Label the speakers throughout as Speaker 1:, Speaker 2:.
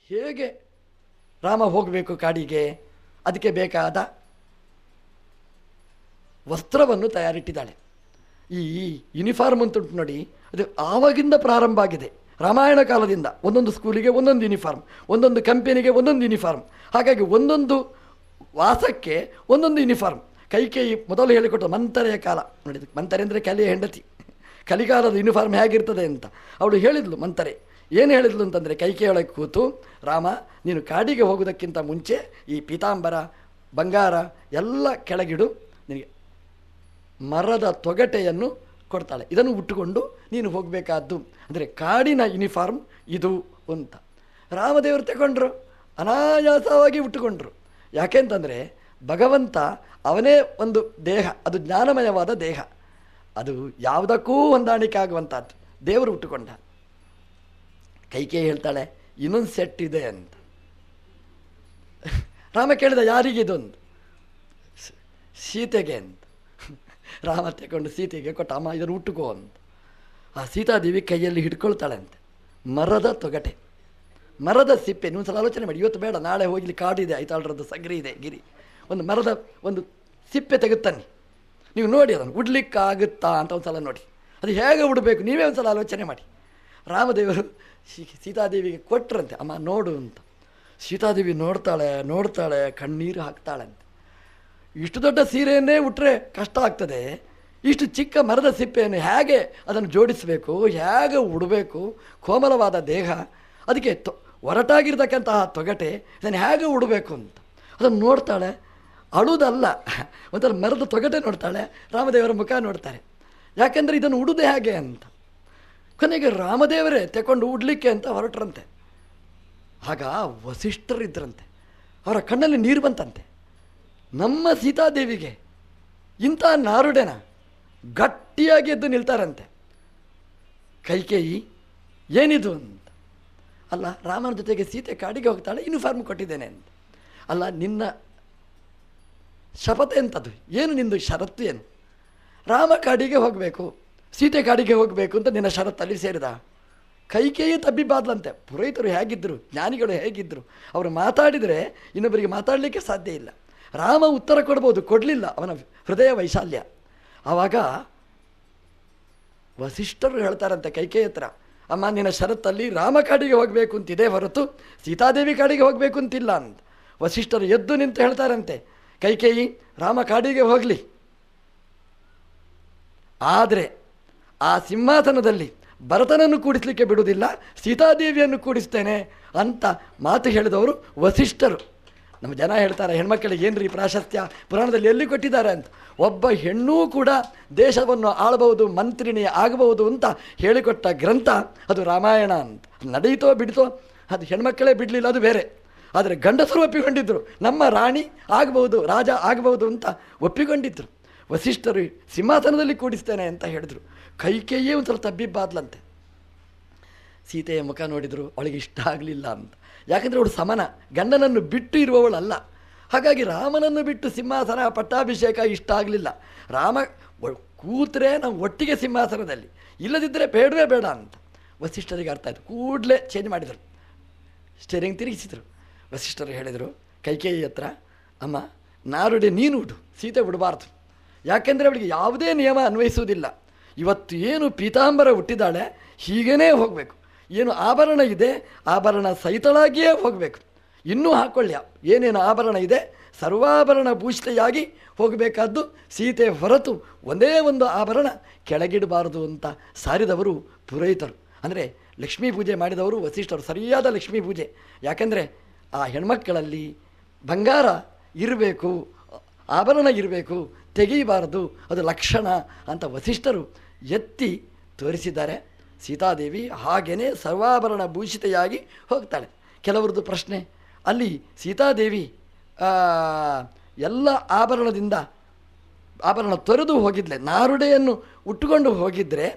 Speaker 1: ಹೇಗೆ ರಾಮ ಹೋಗಬೇಕು ಕಾಡಿಗೆ, ಅದಕ್ಕೆ ಬೇಕಾದ ವಸ್ತ್ರವನ್ನು ತಯಾರಿಟ್ಟಿದ್ದಾಳೆ. ಈ ಯೂನಿಫಾರ್ಮ್ ಅಂತ ಉಂಟು ನೋಡಿ, ಅದು ಆವಾಗಿಂದ ಪ್ರಾರಂಭ ಆಗಿದೆ. ರಾಮಾಯಣ ಕಾಲದಿಂದ ಒಂದೊಂದು ಸ್ಕೂಲಿಗೆ ಒಂದೊಂದು ಯೂನಿಫಾರ್ಮ್, ಒಂದೊಂದು ಕಂಪೆನಿಗೆ ಒಂದೊಂದು ಯೂನಿಫಾರ್ಮ್, ಹಾಗಾಗಿ ಒಂದೊಂದು ವಾಸಕ್ಕೆ ಒಂದೊಂದು ಯೂನಿಫಾರ್ಮ್. ಕೈಕೇಯಿ ಮೊದಲು ಹೇಳಿಕೊಟ್ಟು ಮಂಥರೆಯ ಕಾಲ ನೋಡಿ, ಮಂಥರೆ ಅಂದರೆ ಕಲಿಯ ಹೆಂಡತಿ, ಕಲಿಕಾಲದ ಯೂನಿಫಾರ್ಮ್ ಹೇಗಿರ್ತದೆ ಅಂತ ಅವಳು ಹೇಳಿದ್ಲು. ಮಂಥರೆ ಏನು ಹೇಳಿದ್ಲು ಅಂತಂದರೆ, ಕೈಕೇಯಿಯೊಳಗೆ ಕೂತು, ರಾಮ ನೀನು ಕಾಡಿಗೆ ಹೋಗೋದಕ್ಕಿಂತ ಮುಂಚೆ ಈ ಪೀತಾಂಬರ ಬಂಗಾರ ಎಲ್ಲ ಕೆಳಗಿಡು, ನಿನಗೆ ಮರದ ತೊಗಟೆಯನ್ನು ಕೊಡ್ತಾಳೆ, ಇದನ್ನು ಉಟ್ಟುಕೊಂಡು ನೀನು ಹೋಗಬೇಕಾದ್ದು. ಅಂದರೆ ಕಾಡಿನ ಯೂನಿಫಾರ್ಮ್ ಇದು ಅಂತ ರಾಮದೇವರು ತಗೊಂಡ್ರು, ಅನಾಯಾಸವಾಗಿ ಉಟ್ಟುಕೊಂಡ್ರು. ಯಾಕೆಂತಂದರೆ ಭಗವಂತ ಅವನೇ ಒಂದು ದೇಹ, ಅದು ಜ್ಞಾನಮಯವಾದ ದೇಹ, ಅದು ಯಾವುದಕ್ಕೂ ಹೊಂದಾಣಿಕೆ ಆಗುವಂಥದ್ದು. ದೇವರು ಉಟ್ಟುಕೊಂಡ. ಕೈಕೇಯಿ ಹೇಳ್ತಾಳೆ ಇನ್ನೊಂದು ಸೆಟ್ ಇದೆ ಅಂತ. ರಾಮ ಕೇಳಿದ ಯಾರಿಗೆ ಇದೊಂದು? ಸೀತೆಗೆ ಅಂತ. ರಾಮ ತಗೊಂಡು ಸೀತೆಗೆ ಕೊಟ್ಟ, ಅಮ್ಮ ಇದನ್ನು ಉಟ್ಟುಕೋ ಅಂತ. ಆ ಸೀತಾದೇವಿ ಕೈಯಲ್ಲಿ ಹಿಡ್ಕೊಳ್ತಾಳೆ ಅಂತೆ ಮರದ ತೊಗಟೆ, ಮರದ ಸಿಪ್ಪೆ. ನೀವು ಸಲ ಆಲೋಚನೆ ಮಾಡಿ, ಇವತ್ತು ಬೇಡ, ನಾಳೆ ಹೋಗಲಿ, ಕಾಡಿದೆ, ಐತಾಳರದ್ದು ಸಗರಿ ಇದೆ, ಗಿರಿ, ಒಂದು ಮರದ ಒಂದು ಸಿಪ್ಪೆ ತೆಗುತ್ತಾನೆ, ನೀವು ನೋಡಿ ಅದನ್ನು ಉಡ್ಲಿಕ್ಕಾಗುತ್ತಾ ಅಂತ ಒಂದು ಸಲ ನೋಡಿ, ಅದು ಹೇಗೆ ಉಡಬೇಕು ನೀವೇ ಒಂದು ಸಲ ಆಲೋಚನೆ ಮಾಡಿ. ರಾಮದೇವರು ಸೀತಾದೇವಿಗೆ ಕೊಟ್ಟರಂತೆ, ಅಮ್ಮ ನೋಡು ಅಂತ. ಸೀತಾದೇವಿ ನೋಡ್ತಾಳೆ, ಕಣ್ಣೀರು ಹಾಕ್ತಾಳಂತೆ. ಇಷ್ಟು ದೊಡ್ಡ ಸೀರೆಯನ್ನೇ ಉಟ್ಟರೆ ಕಷ್ಟ ಆಗ್ತದೆ, ಇಷ್ಟು ಚಿಕ್ಕ ಮರದ ಸಿಪ್ಪೆಯನ್ನು ಹೇಗೆ ಅದನ್ನು ಜೋಡಿಸಬೇಕು, ಹೇಗೆ ಉಡಬೇಕು? ಕೋಮಲವಾದ ದೇಹ, ಅದಕ್ಕೆ ಒರಟಾಗಿರ್ತಕ್ಕಂತಹ ತೊಗಟೆ, ಇದನ್ನು ಹೇಗೆ ಉಡಬೇಕು ಅಂತ ಅದನ್ನು ನೋಡ್ತಾಳೆ. ಅಳುವುದಲ್ಲ, ಒಂಥರ ಮರದ ತೊಗಟೆ ನೋಡ್ತಾಳೆ, ರಾಮದೇವರ ಮುಖ ನೋಡ್ತಾರೆ. ಯಾಕೆಂದರೆ ಇದನ್ನು ಉಡುದೇ ಹೇಗೆ ಅಂತ. ಕೊನೆಗೆ ರಾಮದೇವರೇ ತಗೊಂಡು ಉಡ್ಲಿಕ್ಕೆ ಅಂತ ಹೊರಟ್ರಂತೆ. ಆಗ ವಸಿಷ್ಠರಿದ್ದರಂತೆ, ಅವರ ಕಣ್ಣಲ್ಲಿ ನೀರು ಬಂತಂತೆ. ನಮ್ಮ ಸೀತಾದೇವಿಗೆ ಇಂಥ ನಾರುಡೆನ ಗಟ್ಟಿಯಾಗಿ ಎದ್ದು ನಿಲ್ತಾರಂತೆ. ಕೈಕೇಯಿ ಏನಿದು ಅಂತ. ಅಲ್ಲ, ರಾಮನ ಜೊತೆಗೆ ಸೀತೆ ಕಾಡಿಗೆ ಹೋಗ್ತಾಳೆ, ಯೂನಿಫಾರ್ಮ್ ಕೊಟ್ಟಿದ್ದೇನೆ ಅಂತ. ಅಲ್ಲ, ನಿನ್ನ ಶಪಥ ಎಂಥದ್ದು, ಏನು ನಿಂದು ಷರತ್ತು ಏನು? ರಾಮ ಕಾಡಿಗೆ ಹೋಗಬೇಕು, ಸೀತೆ ಕಾಡಿಗೆ ಹೋಗಬೇಕು ಅಂತ ನಿನ್ನ ಷರತ್ತಲ್ಲಿ ಸೇರಿದ. ಕೈಕೇಯಿ ತಬ್ಬಿಬಾದ್ಲಂತೆ. ಪುರೋಹಿತರು ಹೇಗಿದ್ದರು, ಜ್ಞಾನಿಗಳು ಹೇಗಿದ್ದರು, ಅವರು ಮಾತಾಡಿದರೆ ಇನ್ನೊಬ್ಬರಿಗೆ ಮಾತಾಡಲಿಕ್ಕೆ ಸಾಧ್ಯ ಇಲ್ಲ. ರಾಮ ಉತ್ತರ ಕೊಡ್ಬೋದು, ಕೊಡಲಿಲ್ಲ, ಅವನ ಹೃದಯ ವೈಶಾಲ್ಯ. ಆವಾಗ ವಸಿಷ್ಠರು ಹೇಳ್ತಾರಂತೆ ಕೈಕೇಯಿ ಹತ್ರ, ಅಮ್ಮ ನಿನ್ನ ಷರತ್ತಲ್ಲಿ ರಾಮ ಕಾಡಿಗೆ ಹೋಗಬೇಕು ಅಂತಿದೆ ಹೊರತು ಸೀತಾದೇವಿ ಕಾಡಿಗೆ ಹೋಗಬೇಕು ಅಂತಿಲ್ಲ ಅಂತ. ವಸಿಷ್ಠರು ಎದ್ದು ನಿಂತು ಹೇಳ್ತಾರಂತೆ, ಕೈಕೇಯಿ ರಾಮ ಕಾಡಿಗೆ ಹೋಗಲಿ, ಆದರೆ ಆ ಸಿಂಹಾಸನದಲ್ಲಿ ಭರತನನ್ನು ಕೂಡಿಸಲಿಕ್ಕೆ ಬಿಡುವುದಿಲ್ಲ, ಸೀತಾದೇವಿಯನ್ನು ಕೂಡಿಸ್ತೇನೆ ಅಂತ ಮಾತು ಹೇಳಿದವರು ವಸಿಷ್ಠರು. ನಮ್ಮ ಜನ ಹೇಳ್ತಾರೆ, ಹೆಣ್ಮಕ್ಕಳಿಗೆ ಏನ್ರಿ ಪ್ರಾಶಸ್ತ್ಯ, ಪುರಾಣದಲ್ಲಿ ಎಲ್ಲಿ ಕೊಟ್ಟಿದ್ದಾರೆ ಅಂತ. ಒಬ್ಬ ಹೆಣ್ಣೂ ಕೂಡ ದೇಶವನ್ನು ಆಳಬಹುದು, ಮಂತ್ರಿಣಿ ಆಗಬಹುದು ಅಂತ ಹೇಳಿಕೊಟ್ಟ ಗ್ರಂಥ ಅದು ರಾಮಾಯಣ ಅಂತ. ನಡೆಯಿತೋ ಬಿಡಿತೋ ಅದು ಹೆಣ್ಮಕ್ಕಳೇ ಬಿಡಲಿಲ್ಲ, ಅದು ಬೇರೆ. ಆದರೆ ಗಂಡಸರು ಒಪ್ಪಿಕೊಂಡಿದ್ದರು, ನಮ್ಮ ರಾಣಿ ಆಗಬಹುದು, ರಾಜ ಆಗಬಹುದು ಅಂತ ಒಪ್ಪಿಕೊಂಡಿದ್ದರು. ವಸಿಷ್ಠರು ಸಿಂಹಾಸನದಲ್ಲಿ ಕೂಡಿಸ್ತೇನೆ ಅಂತ ಹೇಳಿದರು. ಕೈಕೇಯಿಯೇ ಒಂದು ಸ್ವಲ್ಪ ತಬ್ಬಿಬ್ಬಾದ್ಲಂತೆ. ಸೀತೆಯ ಮುಖ ನೋಡಿದರು, ಅವಳಿಗೆ ಇಷ್ಟ ಆಗಲಿಲ್ಲ ಅಂತ. ಯಾಕಂದರೆ ಅವಳು ಸಮನ, ಗಂಡನನ್ನು ಬಿಟ್ಟು ಇರುವವಳಲ್ಲ. ಹಾಗಾಗಿ ರಾಮನನ್ನು ಬಿಟ್ಟು ಸಿಂಹಾಸನ ಪಟ್ಟಾಭಿಷೇಕ ಇಷ್ಟ ಆಗಲಿಲ್ಲ. ರಾಮ ಕೂತ್ರೆ ನಾವು ಒಟ್ಟಿಗೆ ಸಿಂಹಾಸನದಲ್ಲಿ, ಇಲ್ಲದಿದ್ದರೆ ಬೇಡವೇ ಬೇಡ ಅಂತ ವಸಿಷ್ಠರಿಗೆ ಅರ್ಥ ಆಯಿತು. ಕೂಡಲೇ ಚೇಂಜ್ ಮಾಡಿದರು, ಸ್ಟೇರಿಂಗ್ ತಿರುಗಿಸಿದರು. ವಸಿಷ್ಠರು ಹೇಳಿದರು ಕೈಕೇಯಿ ಹತ್ರ, ಅಮ್ಮ ನಾರುಡೆ ನೀನು ಉಡು, ಸೀತೆ ಉಡಬಾರ್ದು. ಯಾಕೆಂದರೆ ಅವಳಿಗೆ ಯಾವುದೇ ನಿಯಮ ಅನ್ವಯಿಸುವುದಿಲ್ಲ. ಇವತ್ತು ಏನು ಪೀತಾಂಬರ ಹುಟ್ಟಿದ್ದಾಳೆ ಹೀಗೇ ಹೋಗಬೇಕು, ಏನು ಆಭರಣ ಇದೆ ಆಭರಣ ಸಹಿತಳಾಗಿಯೇ ಹೋಗಬೇಕು. ಇನ್ನೂ ಹಾಕ್ಕೊಳ್ಳಿ, ಏನೇನು ಆಭರಣ ಇದೆ ಸರ್ವಾಭರಣ ಭೂಷಿತೆಯಾಗಿ ಹೋಗಬೇಕಾದ್ದು ಸೀತೆ ಹೊರತು ಒಂದೇ ಒಂದು ಆಭರಣ ಕೆಳಗಿಡಬಾರದು ಅಂತ ಸಾರಿದವರು ಪುರೋಹಿತರು. ಅಂದರೆ ಲಕ್ಷ್ಮೀ ಪೂಜೆ ಮಾಡಿದವರು ವಸಿಷ್ಠರು, ಸರಿಯಾದ ಲಕ್ಷ್ಮೀ ಪೂಜೆ. ಯಾಕೆಂದರೆ ಆ ಹೆಣ್ಮಕ್ಕಳಲ್ಲಿ ಬಂಗಾರ ಇರಬೇಕು, ಆಭರಣ ಇರಬೇಕು, ತೆಗೆಯಬಾರದು, ಅದು ಲಕ್ಷಣ ಅಂತ ವಸಿಷ್ಠರು ಎತ್ತಿ ತೋರಿಸಿದ್ದಾರೆ. ಸೀತಾದೇವಿ ಹಾಗೇ ಸರ್ವಾಭರಣ ಭೂಷಿತೆಯಾಗಿ ಹೋಗ್ತಾಳೆ. ಕೆಲವರದ್ದು ಪ್ರಶ್ನೆ, ಅಲ್ಲಿ ಸೀತಾದೇವಿ ಎಲ್ಲ ಆಭರಣದಿಂದ ಆಭರಣ ತೊರೆದು ಹೋಗಿದ್ಲೆ, ನಾರುಡೆಯನ್ನು ಉಟ್ಟುಕೊಂಡು ಹೋಗಿದ್ದರೆ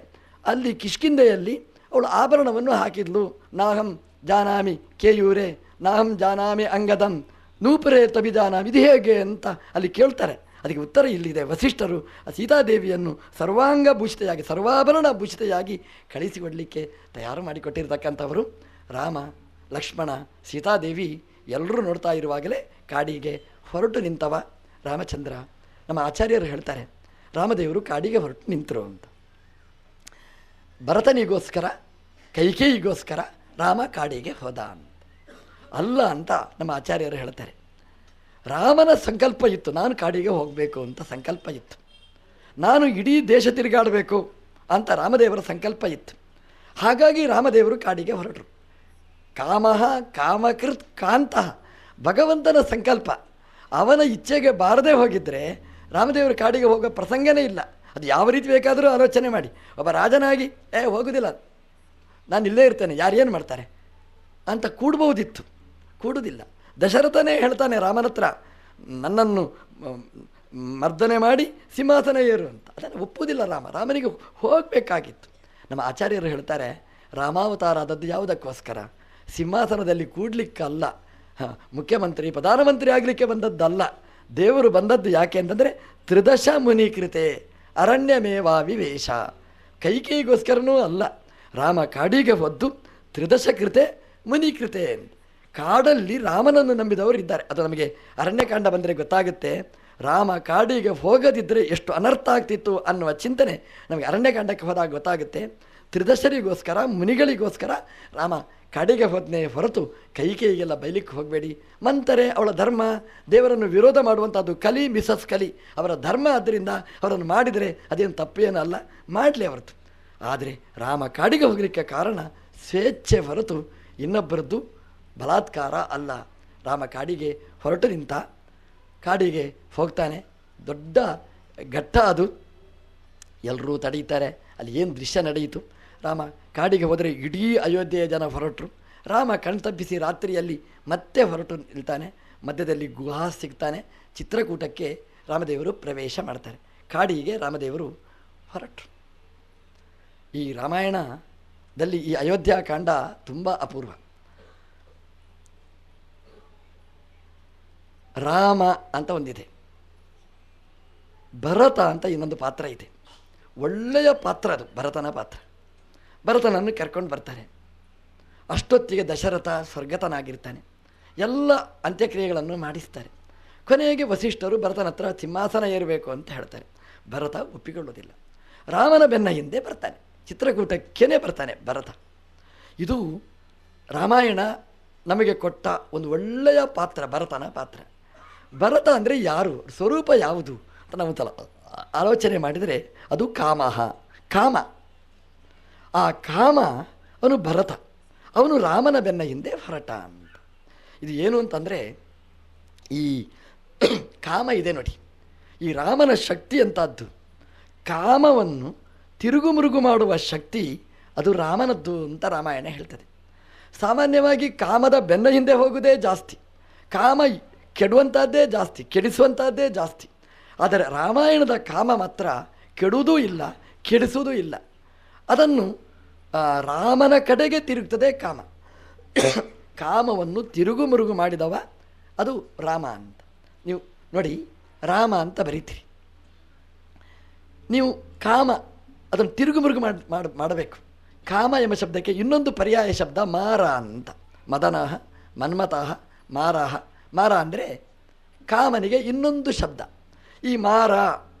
Speaker 1: ಅಲ್ಲಿ ಕಿಷ್ಕಿಂಧೆಯಲ್ಲಿ ಅವಳು ಆಭರಣವನ್ನು ಹಾಕಿದ್ಲು. ನಾಹಂ ಜಾನಾಮಿ ಕೇಯೂರೆ, ನಾಹಂ ಜಾನಾಮಿ ಅಂಗದಂ, ನೂಪುರೇ ತಬಿಜಾನಾಮಿ, ಇದು ಹೇಗೆ ಅಂತ ಅಲ್ಲಿ ಕೇಳ್ತಾರೆ. ಅದಕ್ಕೆ ಉತ್ತರ ಇಲ್ಲಿದೆ. ವಸಿಷ್ಠರು ಸೀತಾದೇವಿಯನ್ನು ಸರ್ವಾಂಗ ಭೂಷಿತೆಯಾಗಿ ಸರ್ವಾಭರಣ ಭೂಷಿತೆಯಾಗಿ ಕಳಿಸಿಕೊಡಲಿಕ್ಕೆ ತಯಾರು ಮಾಡಿಕೊಟ್ಟಿರ್ತಕ್ಕಂಥವರು. ರಾಮ ಲಕ್ಷ್ಮಣ ಸೀತಾದೇವಿ ಎಲ್ಲರೂ ನೋಡ್ತಾ ಇರುವಾಗಲೇ ಕಾಡಿಗೆ ಹೊರಟು ನಿಂತವ ರಾಮಚಂದ್ರ. ನಮ್ಮ ಆಚಾರ್ಯರು ಹೇಳ್ತಾರೆ ರಾಮದೇವರು ಕಾಡಿಗೆ ಹೊರಟು ನಿಂತರು ಅಂತ. ಭರತನಿಗೋಸ್ಕರ ಕೈಕೇಯಿಗೋಸ್ಕರ ರಾಮ ಕಾಡಿಗೆ ಹೋದ ಅಂತ ಅಲ್ಲ ಅಂತ ನಮ್ಮ ಆಚಾರ್ಯರು ಹೇಳ್ತಾರೆ. ರಾಮನ ಸಂಕಲ್ಪ ಇತ್ತು, ನಾನು ಕಾಡಿಗೆ ಹೋಗಬೇಕು ಅಂತ ಸಂಕಲ್ಪ ಇತ್ತು, ನಾನು ಇಡೀ ದೇಶ ತಿರುಗಾಡಬೇಕು ಅಂತ ರಾಮದೇವರ ಸಂಕಲ್ಪ ಇತ್ತು. ಹಾಗಾಗಿ ರಾಮದೇವರು ಕಾಡಿಗೆ ಹೊರಟರು. ಕಾಮಃ ಕಾಮಕೃತ್ ಕಾಂತಃ, ಭಗವಂತನ ಸಂಕಲ್ಪ, ಅವನ ಇಚ್ಛೆಗೆ ಬಾರದೇ ಹೋಗಿದ್ದರೆ ರಾಮದೇವರು ಕಾಡಿಗೆ ಹೋಗೋ ಪ್ರಸಂಗನೇ ಇಲ್ಲ. ಅದು ಯಾವ ರೀತಿ ಬೇಕಾದರೂ ಆಲೋಚನೆ ಮಾಡಿ, ಒಬ್ಬ ರಾಜನಾಗಿ ಹೋಗೋದಿಲ್ಲ, ನಾನು ಇಲ್ಲೇ ಇರ್ತೇನೆ, ಯಾರೇನು ಮಾಡ್ತಾರೆ ಅಂತ ಕೂಡ್ಬೋದಿತ್ತು, ಕೂಡುವುದಿಲ್ಲ. ದಶರಥನೇ ಹೇಳ್ತಾನೆ ರಾಮನ ಹತ್ರ, ನನ್ನನ್ನು ಮರ್ದನೆ ಮಾಡಿ ಸಿಂಹಾಸನ ಏರು ಅಂತ. ಅದನ್ನು ಒಪ್ಪುವುದಿಲ್ಲ ರಾಮನಿಗೆ ಹೋಗಬೇಕಾಗಿತ್ತು. ನಮ್ಮ ಆಚಾರ್ಯರು ಹೇಳ್ತಾರೆ ರಾಮಾವತಾರ ಆದದ್ದು ಯಾವುದಕ್ಕೋಸ್ಕರ? ಸಿಂಹಾಸನದಲ್ಲಿ ಕೂಡ್ಲಿಕ್ಕಲ್ಲ, ಮುಖ್ಯಮಂತ್ರಿ ಪ್ರಧಾನಮಂತ್ರಿ ಆಗಲಿಕ್ಕೆ ಬಂದದ್ದಲ್ಲ. ದೇವರು ಬಂದದ್ದು ಯಾಕೆ ಅಂತಂದರೆ ತ್ರಿದಶ ಮುನಿಕೃತೆ ಅರಣ್ಯಮೇವಾ ವಿವೇಶ, ಕೈಕೇಯಿಗೋಸ್ಕರನೂ ಅಲ್ಲ. ರಾಮ ಕಾಡಿಗೆ ಹೊದ್ದು ತ್ರಿದಶ ಕೃತೆ ಮುನಿಕೃತೆ, ಕಾಡಲ್ಲಿ ರಾಮನನ್ನು ನಂಬಿದವರು ಇದ್ದಾರೆ. ಅದು ನಮಗೆ ಅರಣ್ಯಕಾಂಡ ಬಂದರೆ ಗೊತ್ತಾಗುತ್ತೆ. ರಾಮ ಕಾಡಿಗೆ ಹೋಗದಿದ್ದರೆ ಎಷ್ಟು ಅನರ್ಥ ಆಗ್ತಿತ್ತು ಅನ್ನುವ ಚಿಂತನೆ ನಮಗೆ ಅರಣ್ಯಕಾಂಡಕ್ಕೆ ಹೋದಾಗ ಗೊತ್ತಾಗುತ್ತೆ. ತ್ರಿದಶರಿಗೋಸ್ಕರ ಮುನಿಗಳಿಗೋಸ್ಕರ ರಾಮ ಕಾಡಿಗೆ ಹೋದನೇ ಹೊರತು ಕೈಕೇಯಿಗೆಲ್ಲ ಬೈಲಿಕ್ಕೆ ಹೋಗಬೇಡಿ. ಮಂತರೆ ಅವಳ ಧರ್ಮ, ದೇವರನ್ನು ವಿರೋಧ ಮಾಡುವಂಥದ್ದು ಕಲಿ ಮಿಸಸ್ ಕಲಿ, ಅವರ ಧರ್ಮ. ಆದ್ದರಿಂದ ಅವರನ್ನು ಮಾಡಿದರೆ ಅದೇನು ತಪ್ಪೇನೂ ಅಲ್ಲ, ಮಾಡಲಿ ಹೊರತು. ಆದರೆ ರಾಮ ಕಾಡಿಗೆ ಹೋಗಲಿಕ್ಕೆ ಕಾರಣ ಸ್ವೇಚ್ಛೆ ಹೊರತು ಇನ್ನೊಬ್ಬರದ್ದು ಬಲಾತ್ಕಾರ ಅಲ್ಲ. ರಾಮ ಕಾಡಿಗೆ ಹೊರಟು ನಿಂತ, ಕಾಡಿಗೆ ಹೋಗ್ತಾನೆ. ದೊಡ್ಡ ಘಟ್ಟ ಅದು, ಎಲ್ಲರೂ ತಡೀತಾರೆ. ಅಲ್ಲಿ ಏನು ದೃಶ್ಯ ನಡೆಯಿತು. ರಾಮ ಕಾಡಿಗೆ ಹೋದರೆ ಇಡೀ ಅಯೋಧ್ಯೆಯ ಜನ ಹೊರಟರು. ರಾಮ ಕಣ್ತಪ್ಪಿಸಿ ರಾತ್ರಿಯಲ್ಲಿ ಮತ್ತೆ ಹೊರಟು ನಿಲ್ತಾನೆ. ಮಧ್ಯದಲ್ಲಿ ಗುಹಾ ಸಿಗ್ತಾನೆ. ಚಿತ್ರಕೂಟಕ್ಕೆ ರಾಮದೇವರು ಪ್ರವೇಶ ಮಾಡ್ತಾರೆ. ಕಾಡಿಗೆ ರಾಮದೇವರು ಹೊರಟರು. ಈ ರಾಮಾಯಣದಲ್ಲಿ ಈ ಅಯೋಧ್ಯಾಕಾಂಡ ತುಂಬ ಅಪೂರ್ವ. ರಾಮ ಅಂತ ಒಂದಿದೆ, ಭರತ ಅಂತ ಇನ್ನೊಂದು ಪಾತ್ರ ಇದೆ. ಒಳ್ಳೆಯ ಪಾತ್ರ ಅದು, ಭರತನ ಪಾತ್ರ. ಭರತನನ್ನು ಕರ್ಕೊಂಡು ಬರ್ತಾರೆ. ಅಷ್ಟೊತ್ತಿಗೆ ದಶರಥ ಸ್ವರ್ಗತನಾಗಿರ್ತಾನೆ. ಎಲ್ಲ ಅಂತ್ಯಕ್ರಿಯೆಗಳನ್ನು ಮಾಡಿಸ್ತಾರೆ. ಕೊನೆಗೆ ವಸಿಷ್ಠರು ಭರತನ ಹತ್ರ ಸಿಂಹಾಸನ ಏರಬೇಕು ಅಂತ ಹೇಳ್ತಾರೆ. ಭರತ ಒಪ್ಪಿಕೊಳ್ಳೋದಿಲ್ಲ. ರಾಮನ ಬೆನ್ನ ಹಿಂದೆ ಬರ್ತಾನೆ, ಚಿತ್ರಕೂಟಕ್ಕೇ ಬರ್ತಾನೆ ಭರತ. ಇದು ರಾಮಾಯಣ ನಮಗೆ ಕೊಟ್ಟ ಒಂದು ಒಳ್ಳೆಯ ಪಾತ್ರ, ಭರತನ ಪಾತ್ರ. ಭರತ ಅಂದರೆ ಯಾರು, ಸ್ವರೂಪ ಯಾವುದು ಅಂತ ನಾವು ಆಲೋಚನೆ ಮಾಡಿದರೆ ಅದು ಕಾಮಃ, ಕಾಮ. ಆ ಕಾಮ ಅವನು ಭರತ, ಅವನು ರಾಮನ ಬೆನ್ನ ಹಿಂದೆ ಹೊರಟ ಅಂತ. ಇದು ಏನು ಅಂತಂದರೆ ಈ ಕಾಮ ಇದೆ ನೋಡಿ, ಈ ರಾಮನ ಶಕ್ತಿ ಅಂತದ್ದು. ಕಾಮವನ್ನು ತಿರುಗುಮುರುಗು ಮಾಡುವ ಶಕ್ತಿ ಅದು ರಾಮನದ್ದು ಅಂತ ರಾಮಾಯಣ ಹೇಳ್ತದೆ. ಸಾಮಾನ್ಯವಾಗಿ ಕಾಮದ ಬೆನ್ನ ಹಿಂದೆ ಹೋಗುವುದೇ ಜಾಸ್ತಿ, ಕಾಮ ಕೆಡುವಂಥದ್ದೇ ಜಾಸ್ತಿ, ಕೆಡಿಸುವಂಥದ್ದೇ ಜಾಸ್ತಿ. ಆದರೆ ರಾಮಾಯಣದ ಕಾಮ ಮಾತ್ರ ಕೆಡುವುದೂ ಇಲ್ಲ, ಕೆಡಿಸುವುದೂ ಇಲ್ಲ. ಅದನ್ನು ರಾಮನ ಕಡೆಗೆ ತಿರುಗ್ತದೆ ಕಾಮ. ಕಾಮವನ್ನು ತಿರುಗುಮುರುಗು ಮಾಡಿದವ ಅದು ರಾಮ ಅಂತ. ನೀವು ನೋಡಿ, ರಾಮ ಅಂತ ಬರೀತೀರಿ, ನೀವು ಕಾಮ ಅದನ್ನು ತಿರುಗುಮುರುಗು ಮಾಡಬೇಕು. ಕಾಮ ಎಂಬ ಶಬ್ದಕ್ಕೆ ಇನ್ನೊಂದು ಪರ್ಯಾಯ ಶಬ್ದ ಮಾರ ಅಂತ. ಮದನಃ, ಮನ್ಮತಃ, ಮಾರಃ. ಮಾರ ಅಂದರೆ ಕಾಮನಿಗೆ ಇನ್ನೊಂದು ಶಬ್ದ. ಈ ಮಾರ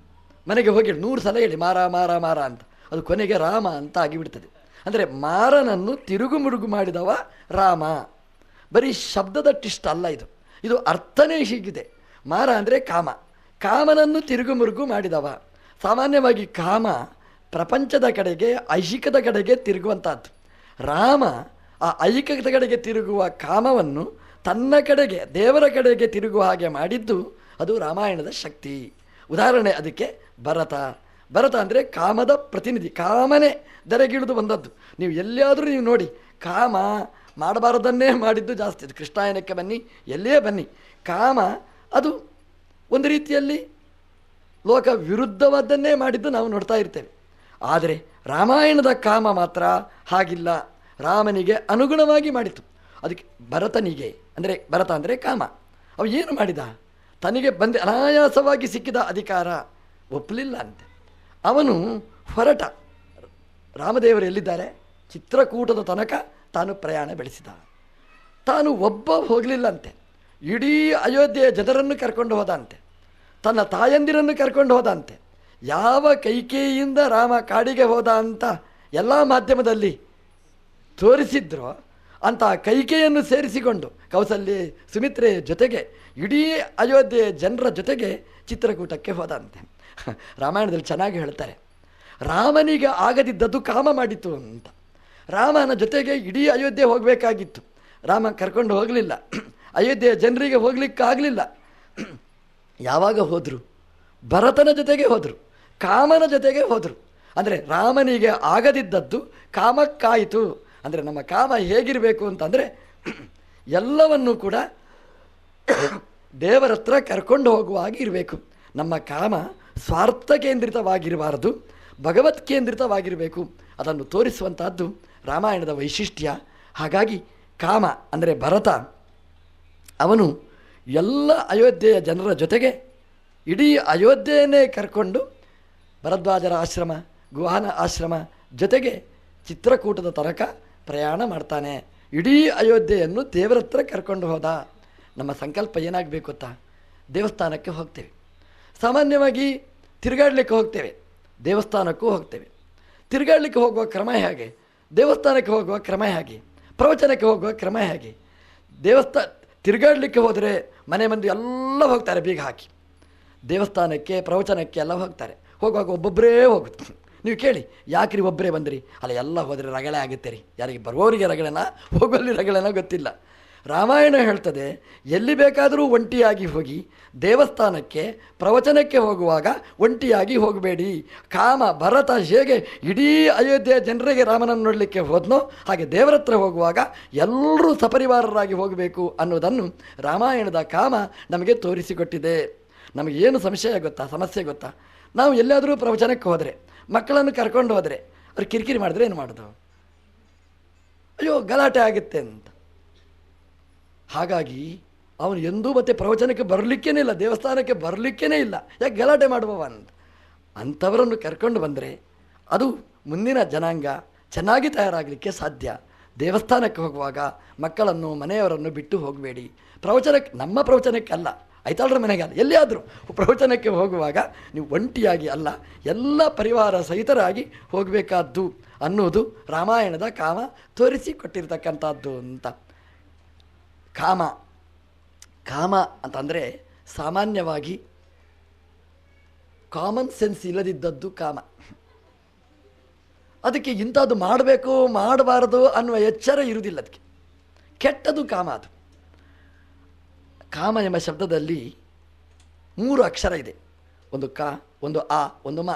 Speaker 1: ಮನೆಗೆ ಹೋಗಿ 100 ಸಲ ಹೇಳಿ ಮಾರ ಮಾರ ಮಾರ ಅಂತ, ಅದು ಕೊನೆಗೆ ರಾಮ ಅಂತ ಆಗಿಬಿಡ್ತದೆ. ಅಂದರೆ ಮಾರನನ್ನು ತಿರುಗುಮುರುಗು ಮಾಡಿದವ ರಾಮ. ಬರೀ ಶಬ್ದದಟ್ಟಿಷ್ಟ ಅಲ್ಲ ಇದು, ಇದು ಅರ್ಥನೇ ಹೀಗಿದೆ. ಮಾರ ಅಂದರೆ ಕಾಮ, ಕಾಮನನ್ನು ತಿರುಗುಮುರುಗು ಮಾಡಿದವ. ಸಾಮಾನ್ಯವಾಗಿ ಕಾಮ ಪ್ರಪಂಚದ ಕಡೆಗೆ, ಐಹಿಕದ ಕಡೆಗೆ ತಿರುಗುವಂಥದ್ದು. ರಾಮ ಆ ಐಹಿಕದ ಕಡೆಗೆ ತಿರುಗುವ ಕಾಮವನ್ನು ತನ್ನ ಕಡೆಗೆ, ದೇವರ ಕಡೆಗೆ ತಿರುಗುವ ಹಾಗೆ ಮಾಡಿದ್ದು ಅದು ರಾಮಾಯಣದ ಶಕ್ತಿ. ಉದಾಹರಣೆ ಅದಕ್ಕೆ ಭರತ. ಭರತ ಅಂದರೆ ಕಾಮದ ಪ್ರತಿನಿಧಿ, ಕಾಮನೆ ದರೆಗಿಳಿದು ಬಂದದ್ದು. ನೀವು ಎಲ್ಲಿಯಾದರೂ ನೀವು ನೋಡಿ, ಕಾಮ ಮಾಡಬಾರದನ್ನೇ ಮಾಡಿದ್ದು ಜಾಸ್ತಿ. ಅದು ಕೃಷ್ಣಾಯನಕ್ಕೆ ಬನ್ನಿ, ಎಲ್ಲೇ ಬನ್ನಿ, ಕಾಮ ಅದು ಒಂದು ರೀತಿಯಲ್ಲಿ ಲೋಕ ವಿರುದ್ಧವಾದನ್ನೇ ಮಾಡಿದ್ದು ನಾವು ನೋಡ್ತಾ ಇರ್ತೇವೆ. ಆದರೆ ರಾಮಾಯಣದ ಕಾಮ ಮಾತ್ರ ಹಾಗಿಲ್ಲ, ರಾಮನಿಗೆ ಅನುಗುಣವಾಗಿ ಮಾಡಿತು. ಅದಕ್ಕೆ ಭರತನಿಗೆ ಅಂದರೆ, ಭರತ ಅಂದರೆ ಕಾಮ, ಅವ ಏನು ಮಾಡಿದ? ತನಗೆ ಅನಾಯಾಸವಾಗಿ ಸಿಕ್ಕಿದ ಅಧಿಕಾರ ಒಪ್ಪಲಿಲ್ಲ ಅಂತೆ. ಅವನು ಹೊರಟ. ರಾಮದೇವರು ಎಲ್ಲಿದ್ದಾರೆ? ಚಿತ್ರಕೂಟದ ತನಕ ತಾನು ಪ್ರಯಾಣ ಬೆಳೆಸಿದ. ತಾನು ಒಬ್ಬ ಹೋಗಲಿಲ್ಲಂತೆ, ಇಡೀ ಅಯೋಧ್ಯೆಯ ಜನರನ್ನು ಕರ್ಕೊಂಡು ಹೋದಂತೆ, ತನ್ನ ತಾಯಂದಿರನ್ನು ಕರ್ಕೊಂಡು ಹೋದಂತೆ. ಯಾವ ಕೈಕೇಯಿಯಿಂದ ರಾಮ ಕಾಡಿಗೆ ಹೋದ ಅಂತ ಎಲ್ಲ ಮಾಧ್ಯಮದಲ್ಲಿ ತೋರಿಸಿದ್ರೋ ಅಂತಹ ಕೈಕೇಯನ್ನು ಸೇರಿಸಿಕೊಂಡು ಕೌಸಲ್ಯ ಸುಮಿತ್ರೆಯ ಜೊತೆಗೆ ಇಡೀ ಅಯೋಧ್ಯೆಯ ಜನರ ಜೊತೆಗೆ ಚಿತ್ರಕೂಟಕ್ಕೆ ಹೋದಂತೆ. ರಾಮಾಯಣದಲ್ಲಿ ಚೆನ್ನಾಗಿ ಹೇಳ್ತಾರೆ, ರಾಮನಿಗೆ ಆಗದಿದ್ದದ್ದು ಕಾಮ ಮಾಡಿತು ಅಂತ. ರಾಮನ ಜೊತೆಗೆ ಇಡೀ ಅಯೋಧ್ಯೆ ಹೋಗಬೇಕಾಗಿತ್ತು, ರಾಮ ಕರ್ಕೊಂಡು ಹೋಗಲಿಲ್ಲ. ಅಯೋಧ್ಯೆಯ ಜನರಿಗೆ ಹೋಗ್ಲಿಕ್ಕಾಗಲಿಲ್ಲ. ಯಾವಾಗ ಹೋದರು? ಭರತನ ಜೊತೆಗೆ ಹೋದರು, ಕಾಮನ ಜೊತೆಗೆ ಹೋದರು. ಅಂದರೆ ರಾಮನಿಗೆ ಆಗದಿದ್ದದ್ದು ಕಾಮಕ್ಕಾಯಿತು. ಅಂದರೆ ನಮ್ಮ ಕಾಮ ಹೇಗಿರಬೇಕು ಅಂತಂದರೆ ಎಲ್ಲವನ್ನೂ ಕೂಡ ದೇವರ ಹತ್ರ ಕರ್ಕೊಂಡು ಹೋಗುವಾಗಿ ಇರಬೇಕು. ನಮ್ಮ ಕಾಮ ಸ್ವಾರ್ಥ ಕೇಂದ್ರಿತವಾಗಿರಬಾರದು, ಭಗವತ್ ಕೇಂದ್ರಿತವಾಗಿರಬೇಕು. ಅದನ್ನು ತೋರಿಸುವಂತಹದ್ದು ರಾಮಾಯಣದ ವೈಶಿಷ್ಟ್ಯ. ಹಾಗಾಗಿ ಕಾಮ ಅಂದರೆ ಭರತ, ಅವನು ಎಲ್ಲ ಅಯೋಧ್ಯೆಯ ಜನರ ಜೊತೆಗೆ ಇಡೀ ಅಯೋಧ್ಯೆಯನ್ನೇ ಕರ್ಕೊಂಡು ಭರದ್ವಾಜರ ಆಶ್ರಮ, ಗುಹಾನ ಆಶ್ರಮ ಜೊತೆಗೆ ಚಿತ್ರಕೂಟದ ತನಕ ಪ್ರಯಾಣ ಮಾಡ್ತಾನೆ. ಇಡೀ ಅಯೋಧ್ಯೆಯನ್ನು ದೇವರ ಹತ್ರ ಕರ್ಕೊಂಡು ಹೋದ. ನಮ್ಮ ಸಂಕಲ್ಪ ಏನಾಗಬೇಕು ಗೊತ್ತಾ? ದೇವಸ್ಥಾನಕ್ಕೆ ಹೋಗ್ತೇವೆ, ಸಾಮಾನ್ಯವಾಗಿ ತಿರುಗಾಡಲಿಕ್ಕೆ ಹೋಗ್ತೇವೆ, ದೇವಸ್ಥಾನಕ್ಕೂ ಹೋಗ್ತೇವೆ. ತಿರುಗಾಡಲಿಕ್ಕೆ ಹೋಗುವ ಕ್ರಮ ಹೇಗೆ? ದೇವಸ್ಥಾನಕ್ಕೆ ಹೋಗುವ ಕ್ರಮ ಹೇಗೆ? ಪ್ರವಚನಕ್ಕೆ ಹೋಗುವ ಕ್ರಮ ಹೇಗೆ? ತಿರುಗಾಡಲಿಕ್ಕೆ ಹೋದರೆ ಮನೆ ಮಂದಿ ಎಲ್ಲ ಹೋಗ್ತಾರೆ ಬೀಗ ಹಾಕಿ, ದೇವಸ್ಥಾನಕ್ಕೆ ಪ್ರವಚನಕ್ಕೆ ಎಲ್ಲ ಹೋಗ್ತಾರೆ. ಹೋಗುವಾಗ ಒಬ್ಬೊಬ್ಬರೇ ಹೋಗುತ್ತೆ. ನೀವು ಕೇಳಿ, ಯಾಕ್ರಿ ಒಬ್ಬರೇ ಬಂದಿರಿ? ಅಲ್ಲ, ಎಲ್ಲ ಹೋದರೆ ರಗಳೆ ಆಗುತ್ತೆ ರೀ. ಯಾರಿಗೆ ಬರುವವರಿಗೆ ರಗಳೆನ, ಹೋಗೋಲ್ಲಿ ರಗಳೆನ ಗೊತ್ತಿಲ್ಲ. ರಾಮಾಯಣ ಹೇಳ್ತದೆ, ಎಲ್ಲಿ ಬೇಕಾದರೂ ಒಂಟಿಯಾಗಿ ಹೋಗಿ, ದೇವಸ್ಥಾನಕ್ಕೆ ಪ್ರವಚನಕ್ಕೆ ಹೋಗುವಾಗ ಒಂಟಿಯಾಗಿ ಹೋಗಬೇಡಿ. ಕಾಮ ಭರತ ಹೇಗೆ ಇಡೀ ಅಯೋಧ್ಯೆಯ ಜನರಿಗೆ ರಾಮನನ್ನು ನೋಡಲಿಕ್ಕೆ ಹೋದ್ನೋ ಹಾಗೆ ದೇವರ ಹತ್ರ ಹೋಗುವಾಗ ಎಲ್ಲರೂ ಸಪರಿವಾರರಾಗಿ ಹೋಗಬೇಕು ಅನ್ನೋದನ್ನು ರಾಮಾಯಣದ ಕಾಮ ನಮಗೆ ತೋರಿಸಿಕೊಟ್ಟಿದೆ. ನಮಗೇನು ಸಂಶಯ ಗೊತ್ತಾ, ಸಮಸ್ಯೆ ಗೊತ್ತಾ? ನಾವು ಎಲ್ಲಾದರೂ ಪ್ರವಚನಕ್ಕೆ ಹೋದರೆ, ಮಕ್ಕಳನ್ನು ಕರ್ಕೊಂಡು ಹೋದರೆ ಅವ್ರು ಕಿರಿಕಿರಿ ಮಾಡಿದ್ರೆ ಏನು ಮಾಡೋದು? ಅಯ್ಯೋ ಗಲಾಟೆ ಆಗುತ್ತೆ ಅಂತ. ಹಾಗಾಗಿ ಅವನು ಎಂದೂ ಮತ್ತೆ ಪ್ರವಚನಕ್ಕೆ ಬರಲಿಕ್ಕೇನೇ ಇಲ್ಲ, ದೇವಸ್ಥಾನಕ್ಕೆ ಬರಲಿಕ್ಕೇ ಇಲ್ಲ. ಯಾಕೆ ಗಲಾಟೆ ಮಾಡುವವ ಅಂತ. ಅಂಥವರನ್ನು ಕರ್ಕೊಂಡು ಬಂದರೆ ಅದು ಮುಂದಿನ ಜನಾಂಗ ಚೆನ್ನಾಗಿ ತಯಾರಾಗಲಿಕ್ಕೆ ಸಾಧ್ಯ. ದೇವಸ್ಥಾನಕ್ಕೆ ಹೋಗುವಾಗ ಮಕ್ಕಳನ್ನು ಮನೆಯವರನ್ನು ಬಿಟ್ಟು ಹೋಗಬೇಡಿ. ಪ್ರವಚನಕ್ಕೆ, ನಮ್ಮ ಪ್ರವಚನಕ್ಕೆ ಅಲ್ಲ, ಐತಾಳರ ಮನೆಗೆ ಅಲ್ಲ, ಎಲ್ಲಿಯಾದರೂ ಪ್ರವಚನಕ್ಕೆ ಹೋಗುವಾಗ ನೀವು ಒಂಟಿಯಾಗಿ ಅಲ್ಲ, ಎಲ್ಲ ಪರಿವಾರ ಸಹಿತರಾಗಿ ಹೋಗಬೇಕಾದ್ದು ಅನ್ನೋದು ರಾಮಾಯಣದ ಕಾಮ ತೋರಿಸಿಕೊಟ್ಟಿರ್ತಕ್ಕಂಥದ್ದು ಅಂತ. ಕಾಮ ಅಂತಂದರೆ ಸಾಮಾನ್ಯವಾಗಿ ಕಾಮನ್ ಸೆನ್ಸ್ ಇಲ್ಲದಿದ್ದದ್ದು ಕಾಮ. ಅದಕ್ಕೆ ಇಂಥದ್ದು ಮಾಡಬೇಕು ಮಾಡಬಾರದು ಅನ್ನುವ ಎಚ್ಚರ ಇರುವುದಿಲ್ಲ. ಅದಕ್ಕೆ ಕೆಟ್ಟದು ಕಾಮ. ಅದು ಕಾಮ ಎಂಬ ಶಬ್ದದಲ್ಲಿ 3 ಅಕ್ಷರ ಇದೆ. ಒಂದು ಕ, ಒಂದು ಆ, ಒಂದು ಮ.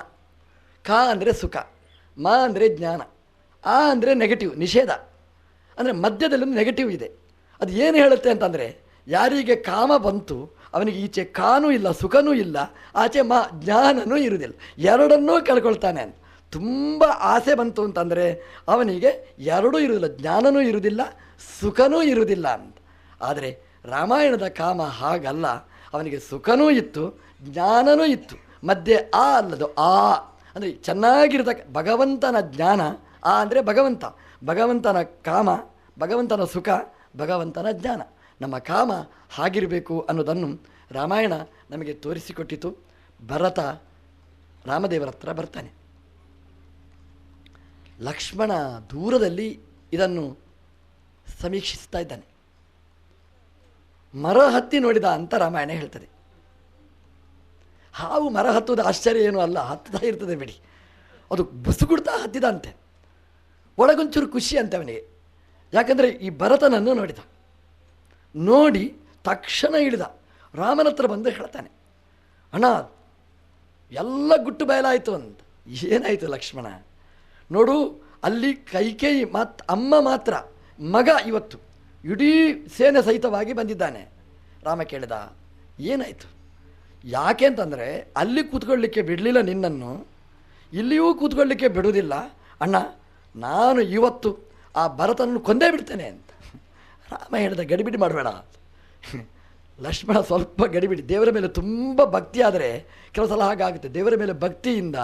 Speaker 1: ಕ ಅಂದರೆ ಸುಖ, ಮ ಅಂದರೆ ಜ್ಞಾನ, ಆ ಅಂದರೆ ನೆಗೆಟಿವ್, ನಿಷೇಧ. ಅಂದರೆ ಮಧ್ಯದಲ್ಲಿ ಒಂದು ನೆಗೆಟಿವ್ ಇದೆ. ಅದು ಏನು ಹೇಳುತ್ತೆ ಅಂತಂದರೆ, ಯಾರಿಗೆ ಕಾಮ ಬಂತು ಅವನಿಗೆ ಈಚೆ ಕಾನೂ ಇಲ್ಲ, ಸುಖನೂ ಇಲ್ಲ, ಆಚೆ ಜ್ಞಾನನೂ ಇರುವುದಿಲ್ಲ, ಎರಡನ್ನೂ ಕಳ್ಕೊಳ್ತಾನೆ ಅಂತ. ತುಂಬ ಆಸೆ ಬಂತು ಅಂತಂದರೆ ಅವನಿಗೆ ಎರಡೂ ಇರುವುದಿಲ್ಲ, ಜ್ಞಾನನೂ ಇರುವುದಿಲ್ಲ, ಸುಖನೂ ಇರುವುದಿಲ್ಲ ಅಂತ. ಆದರೆ ರಾಮಾಯಣದ ಕಾಮ ಹಾಗಲ್ಲ. ಅವನಿಗೆ ಸುಖನೂ ಇತ್ತು, ಜ್ಞಾನನೂ ಇತ್ತು, ಮಧ್ಯೆ ಆ ಅಲ್ಲದು ಆ ಅಂದರೆ ಚೆನ್ನಾಗಿರ್ತಕ್ಕ ಭಗವಂತನ ಜ್ಞಾನ. ಆ ಅಂದರೆ ಭಗವಂತ, ಭಗವಂತನ ಕಾಮ, ಭಗವಂತನ ಸುಖ, ಭಗವಂತನ ಜ್ಞಾನ. ನಮ್ಮ ಕಾಮ ಹಾಗಿರಬೇಕು ಅನ್ನೋದನ್ನು ರಾಮಾಯಣ ನಮಗೆ ತೋರಿಸಿಕೊಟ್ಟಿತು. ಭರತ ರಾಮದೇವರ ಹತ್ರ ಬರ್ತಾನೆ. ಲಕ್ಷ್ಮಣ ದೂರದಲ್ಲಿ ಇದನ್ನು ಸಮೀಕ್ಷಿಸ್ತಾ ಇದ್ದಾನೆ. ಮರ ಹತ್ತಿ ನೋಡಿದ ಅಂತ ರಾಮಾಯಣ ಹೇಳ್ತದೆ. ಹಾವು ಮರ ಹತ್ತುವುದು ಆಶ್ಚರ್ಯ ಏನೂ ಅಲ್ಲ, ಹತ್ತುತ್ತಾ ಇರ್ತದೆ ಬಿಡಿ. ಅದು ಬುಸುಗುಡ್ತಾ ಹತ್ತಿದಂತೆ. ಒಳಗೊಂಚೂರು ಖುಷಿ ಅಂತೆ ಅವನಿಗೆ. ಯಾಕಂದರೆ ಈ ಭರತನನ್ನು ನೋಡಿದ, ನೋಡಿ ತಕ್ಷಣ ಇಳಿದ, ರಾಮನ ಹತ್ರ ಬಂದು ಹೇಳ್ತಾನೆ, ಅಣ್ಣ ಎಲ್ಲ ಗುಟ್ಟು ಬಯಲಾಯಿತು ಅಂತ. ಏನಾಯಿತು ಲಕ್ಷ್ಮಣ? ನೋಡು, ಅಲ್ಲಿ ಕೈಕೇಯಿ ಅಮ್ಮ ಮಾತ್ರ, ಮಗ ಇವತ್ತು ಇಡೀ ಸೇನೆ ಸಹಿತವಾಗಿ ಬಂದಿದ್ದಾನೆ. ರಾಮ ಕೇಳಿದ, ಏನಾಯಿತು? ಯಾಕೆ ಅಂತಂದರೆ ಅಲ್ಲಿ ಕೂತ್ಕೊಳ್ಳಿಕ್ಕೆ ಬಿಡಲಿಲ್ಲ ನಿನ್ನನ್ನು, ಇಲ್ಲಿಯೂ ಕೂತ್ಕೊಳ್ಳಿಕ್ಕೆ ಬಿಡುವುದಿಲ್ಲ ಅಣ್ಣ. ನಾನು ಇವತ್ತು ಆ ಭರತನನ್ನು ಕೊಂದೇ ಬಿಡ್ತೇನೆ ಅಂತ ರಾಮ ಹೇಳಿದ. ಗಡಿಬಿಡಿ ಮಾಡಬೇಡ, ಲಕ್ಷ್ಮಣ ಸ್ವಲ್ಪ ಗಡಿಬಿಡಿ. ದೇವರ ಮೇಲೆ ತುಂಬ ಭಕ್ತಿ ಆದರೆ ಕೆಲವು ಸಲ ಹಾಗಾಗುತ್ತೆ. ದೇವರ ಮೇಲೆ ಭಕ್ತಿಯಿಂದ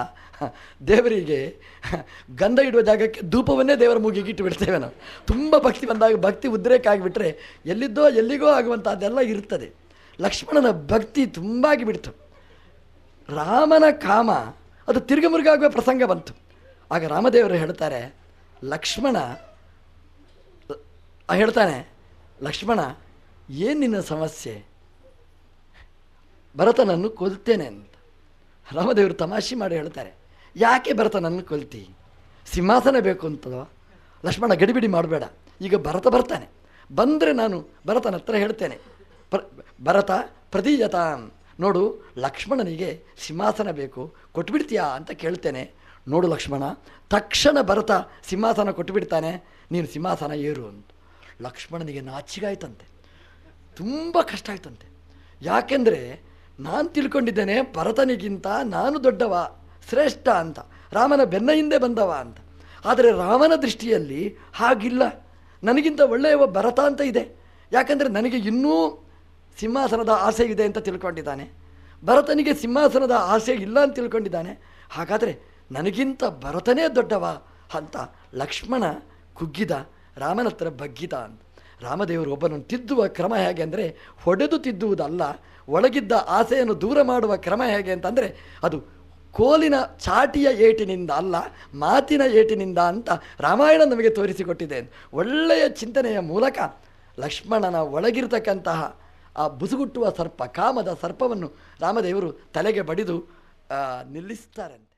Speaker 1: ದೇವರಿಗೆ ಗಂಧ ಇಡುವ ಜಾಗಕ್ಕೆ ಧೂಪವನ್ನೇ ದೇವರ ಮೂಗಿಗೆ ಇಟ್ಟು ಬಿಡ್ತೇವೆ ನಾವು. ತುಂಬ ಭಕ್ತಿ ಬಂದಾಗ ಭಕ್ತಿ ಉದ್ರೇಕ ಆಗಿಬಿಟ್ರೆ ಎಲ್ಲಿದ್ದೋ ಎಲ್ಲಿಗೋ ಆಗುವಂಥದ್ದೆಲ್ಲ ಇರ್ತದೆ. ಲಕ್ಷ್ಮಣನ ಭಕ್ತಿ ತುಂಬಾಗಿ ಬಿಡ್ತು. ರಾಮನ ಕಾಮ ಅದು ತಿರುಗಮುರುಗಾಗುವ ಪ್ರಸಂಗ ಬಂತು. ಆಗ ರಾಮದೇವರು ಹೇಳ್ತಾರೆ, ಹೇಳ್ತಾನೆ, ಲಕ್ಷ್ಮಣ ಏನು ನಿನ್ನ ಸಮಸ್ಯೆ? ಭರತನನ್ನು ಕೊಲ್ತೇನೆ ಅಂತ. ರಾಮದೇವರು ತಮಾಷೆ ಮಾಡಿ ಹೇಳ್ತಾರೆ, ಯಾಕೆ ಭರತನನ್ನು ಕೊಲ್ತಿ? ಸಿಂಹಾಸನ ಬೇಕು ಅಂತದೋ? ಲಕ್ಷ್ಮಣ ಗಡಿಬಿಡಿ ಮಾಡಬೇಡ, ಈಗ ಭರತ ಬರ್ತಾನೆ, ಬಂದರೆ ನಾನು ಭರತನ ಹತ್ರ ಹೇಳ್ತೇನೆ, ಭರತ ಪ್ರದೀಯತಾಂ, ನೋಡು ಲಕ್ಷ್ಮಣನಿಗೆ ಸಿಂಹಾಸನ ಬೇಕು, ಕೊಟ್ಬಿಡ್ತೀಯಾ ಅಂತ ಕೇಳ್ತೇನೆ. ನೋಡು ಲಕ್ಷ್ಮಣ, ತಕ್ಷಣ ಭರತ ಸಿಂಹಾಸನ ಕೊಟ್ಟುಬಿಡ್ತಾನೆ, ನೀನು ಸಿಂಹಾಸನ ಏರು ಅಂತ. ಲಕ್ಷ್ಮಣನಿಗೆ ನಾಚಿಗಾಯ್ತಂತೆ, ತುಂಬ ಕಷ್ಟ ಆಯ್ತಂತೆ. ಯಾಕೆಂದರೆ ನಾನು ತಿಳ್ಕೊಂಡಿದ್ದೇನೆ ಭರತನಿಗಿಂತ ನಾನು ದೊಡ್ಡವ, ಶ್ರೇಷ್ಠ ಅಂತ, ರಾಮನ ಬೆನ್ನ ಹಿಂದೆ ಬಂದವ ಅಂತ. ಆದರೆ ರಾಮನ ದೃಷ್ಟಿಯಲ್ಲಿ ಹಾಗಿಲ್ಲ, ನನಗಿಂತ ಒಳ್ಳೆಯವ ಭರತ ಅಂತ ಇದೆ. ಯಾಕಂದರೆ ನನಗೆ ಇನ್ನೂ ಸಿಂಹಾಸನದ ಆಸೆ ಇದೆ ಅಂತ ತಿಳ್ಕೊಂಡಿದ್ದಾನೆ, ಭರತನಿಗೆ ಸಿಂಹಾಸನದ ಆಸೆ ಇಲ್ಲ ಅಂತ ತಿಳ್ಕೊಂಡಿದ್ದಾನೆ. ಹಾಗಾದರೆ ನನಗಿಂತ ಭರತನೇ ದೊಡ್ಡವ ಅಂತ ಲಕ್ಷ್ಮಣ ಕುಗ್ಗಿದ, ರಾಮನ ಹತ್ರ ಬಗ್ಗಿದ ಅಂತ. ರಾಮದೇವರು ಒಬ್ಬನನ್ನು ತಿದ್ದುವ ಕ್ರಮ ಹೇಗೆ ಅಂದರೆ ಹೊಡೆದು ತಿದ್ದುವುದಲ್ಲ, ಒಳಗಿದ್ದ ಆಸೆಯನ್ನು ದೂರ ಮಾಡುವ ಕ್ರಮ ಹೇಗೆ ಅಂತಂದರೆ ಅದು ಕೋಲಿನ ಚಾಟಿಯ ಏಟಿನಿಂದ ಅಲ್ಲ, ಮಾತಿನ ಏಟಿನಿಂದ ಅಂತ ರಾಮಾಯಣ ನಮಗೆ ತೋರಿಸಿಕೊಟ್ಟಿದೆ. ಒಳ್ಳೆಯ ಚಿಂತನೆಯ ಮೂಲಕ ಲಕ್ಷ್ಮಣನ ಒಳಗಿರ್ತಕ್ಕಂತಹ ಆ ಬುಸುಗುಟ್ಟುವ ಸರ್ಪ, ಕಾಮದ ಸರ್ಪವನ್ನು ರಾಮದೇವರು ತಲೆಗೆ ಬಡಿದು ನಿಲ್ಲಿಸ್ತಾರಂತೆ.